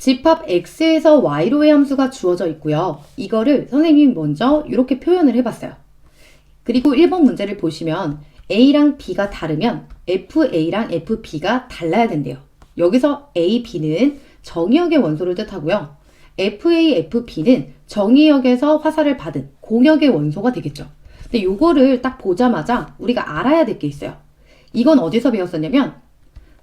집합 x에서 y로의 함수가 주어져 있고요. 이거를 선생님이 먼저 이렇게 표현을 해봤어요. 그리고 1번 문제를 보시면 a랑 b가 다르면 fa랑 fb가 달라야 된대요. 여기서 a, b는 정의역의 원소를 뜻하고요. fa, fb는 정의역에서 화살을 받은 공역의 원소가 되겠죠. 근데 요거를 딱 보자마자 우리가 알아야 될 게 있어요. 이건 어디서 배웠었냐면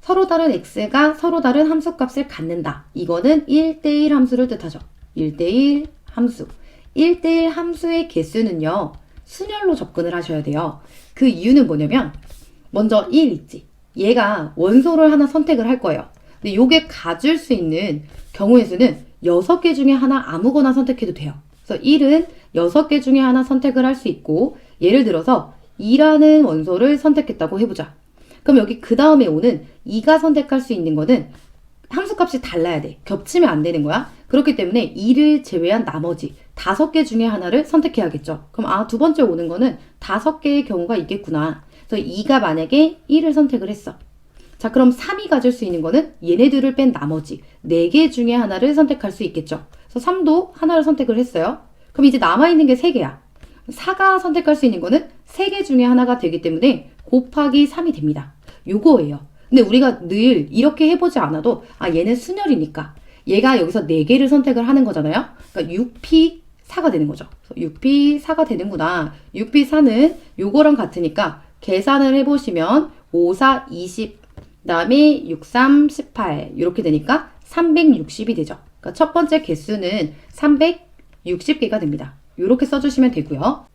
서로 다른 x가 서로 다른 함수값을 갖는다. 이거는 1대1 함수를 뜻하죠. 1대1 함수. 1대1 함수의 개수는요. 순열로 접근을 하셔야 돼요. 그 이유는 뭐냐면 먼저 1 있지. 얘가 원소를 하나 선택을 할 거예요. 근데 요게 가질 수 있는 경우의 수는 6개 중에 하나 아무거나 선택해도 돼요. 그래서 1은 6개 중에 하나 선택을 할 수 있고 예를 들어서 2라는 원소를 선택했다고 해보자. 그럼 여기 그 다음에 오는 2가 선택할 수 있는 거는 함수값이 달라야 돼. 겹치면 안 되는 거야. 그렇기 때문에 2를 제외한 나머지 5개 중에 하나를 선택해야겠죠. 그럼 두 번째 오는 거는 5개의 경우가 있겠구나. 그래서 2가 만약에 1을 선택을 했어. 자, 그럼 3이 가질 수 있는 거는 얘네들을 뺀 나머지 4개 중에 하나를 선택할 수 있겠죠. 그래서 3도 하나를 선택을 했어요. 그럼 이제 남아있는 게 3개야. 4가 선택할 수 있는 거는 3개 중에 하나가 되기 때문에 곱하기 3이 됩니다. 요거예요. 근데 우리가 늘 이렇게 해보지 않아도 얘는 순열이니까 얘가 여기서 4개를 선택을 하는 거잖아요. 그러니까 6p4가 되는 거죠. 6p4가 되는구나. 6p4는 요거랑 같으니까 계산을 해보시면 5, 4, 20, 그 다음에 6, 3, 18 이렇게 되니까 360이 되죠. 그러니까 첫 번째 개수는 360개가 됩니다. 이렇게 써주시면 되고요.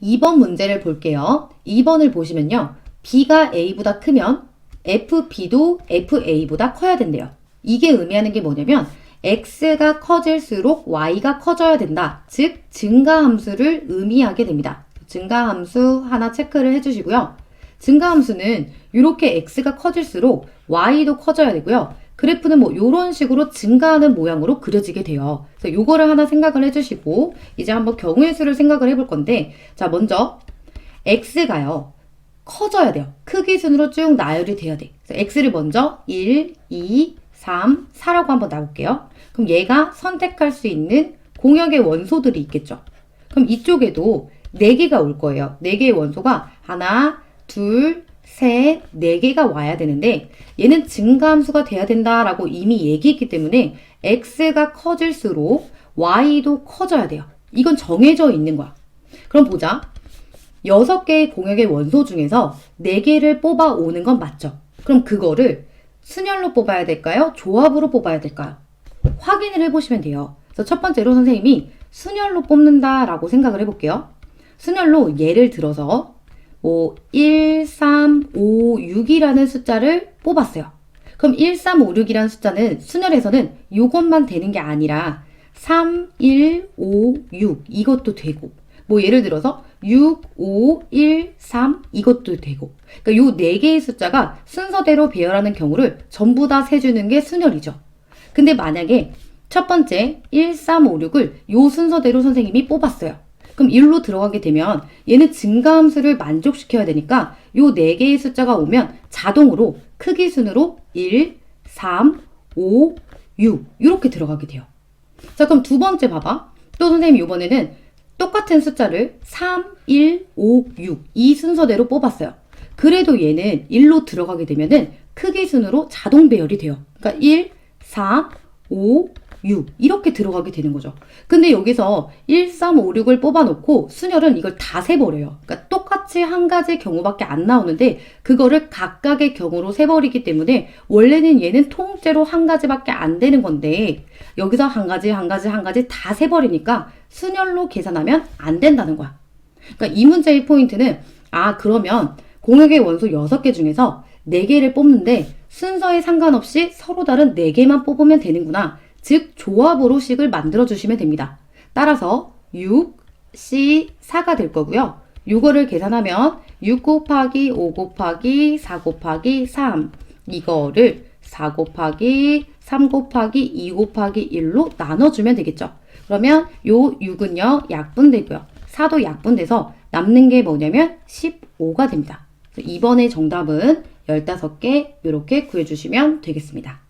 2번 문제를 볼게요. 2번을 보시면요. b가 a보다 크면 fb도 fa보다 커야 된대요. 이게 의미하는 게 뭐냐면 x가 커질수록 y가 커져야 된다. 즉 증가함수를 의미하게 됩니다. 증가함수 하나 체크를 해주시고요. 증가함수는 이렇게 x가 커질수록 y도 커져야 되고요. 그래프는 뭐 이런 식으로 증가하는 모양으로 그려지게 돼요. 그래서 요거를 하나 생각을 해주시고 이제 한번 경우의 수를 생각을 해볼 건데 자 먼저 x가요. 커져야 돼요. 크기 순으로 쭉 나열이 돼야 돼. 그래서 x를 먼저 1, 2, 3, 4라고 한번 놔볼게요. 그럼 얘가 선택할 수 있는 공역의 원소들이 있겠죠. 그럼 이쪽에도 4개가 올 거예요. 4개의 원소가 하나, 둘, 셋, 4개가 와야 되는데 얘는 증가함수가 돼야 된다라고 이미 얘기했기 때문에 x가 커질수록 y도 커져야 돼요. 이건 정해져 있는 거야. 그럼 보자. 6개의 공역의 원소 중에서 4개를 뽑아 오는 건 맞죠? 그럼 그거를 순열로 뽑아야 될까요? 조합으로 뽑아야 될까요? 확인을 해보시면 돼요. 그래서 첫 번째로 선생님이 순열로 뽑는다라고 생각을 해볼게요. 순열로 예를 들어서 1, 3, 5, 6이라는 숫자를 뽑았어요. 그럼 1, 3, 5, 6이라는 숫자는 순열에서는 이것만 되는 게 아니라 3, 1, 5, 6 이것도 되고 예를 들어서 6, 5, 1, 3 이것도 되고 그러니까 요 4개의 숫자가 순서대로 배열하는 경우를 전부 다 세주는 게 순열이죠. 근데 만약에 첫 번째 1, 3, 5, 6을 요 순서대로 선생님이 뽑았어요. 그럼 1로 들어가게 되면 얘는 증가함수를 만족시켜야 되니까 요 4개의 숫자가 오면 자동으로 크기 순으로 1, 3, 5, 6 이렇게 들어가게 돼요. 자 그럼 두 번째 봐봐. 또 선생님이 이번에는 똑같은 숫자를 3, 1, 5, 6 이 순서대로 뽑았어요. 그래도 얘는 1로 들어가게 되면은 크기 순으로 자동 배열이 돼요. 그러니까 1, 4, 5, 6 이렇게 들어가게 되는 거죠. 근데 여기서 1, 3, 5, 6을 뽑아놓고 순열은 이걸 다 세버려요. 그러니까 똑같이 한 가지 경우밖에 안 나오는데 그거를 각각의 경우로 세버리기 때문에 원래는 얘는 통째로 한 가지밖에 안 되는 건데 여기서 한 가지 다 세버리니까 순열로 계산하면 안 된다는 거야. 그러니까 이 문제의 포인트는 그러면 공역의 원소 6개 중에서 4개를 뽑는데 순서에 상관없이 서로 다른 4개만 뽑으면 되는구나. 즉 조합으로 식을 만들어 주시면 됩니다. 따라서 6, C, 4가 될 거고요. 이거를 계산하면 6 곱하기 5 곱하기 4 곱하기 3 이거를 4 곱하기 3 곱하기 2 곱하기 1로 나눠주면 되겠죠. 그러면 요 6은요 약분되고요. 4도 약분돼서 남는 게 뭐냐면 15가 됩니다. 이번에 정답은 15개 이렇게 구해주시면 되겠습니다.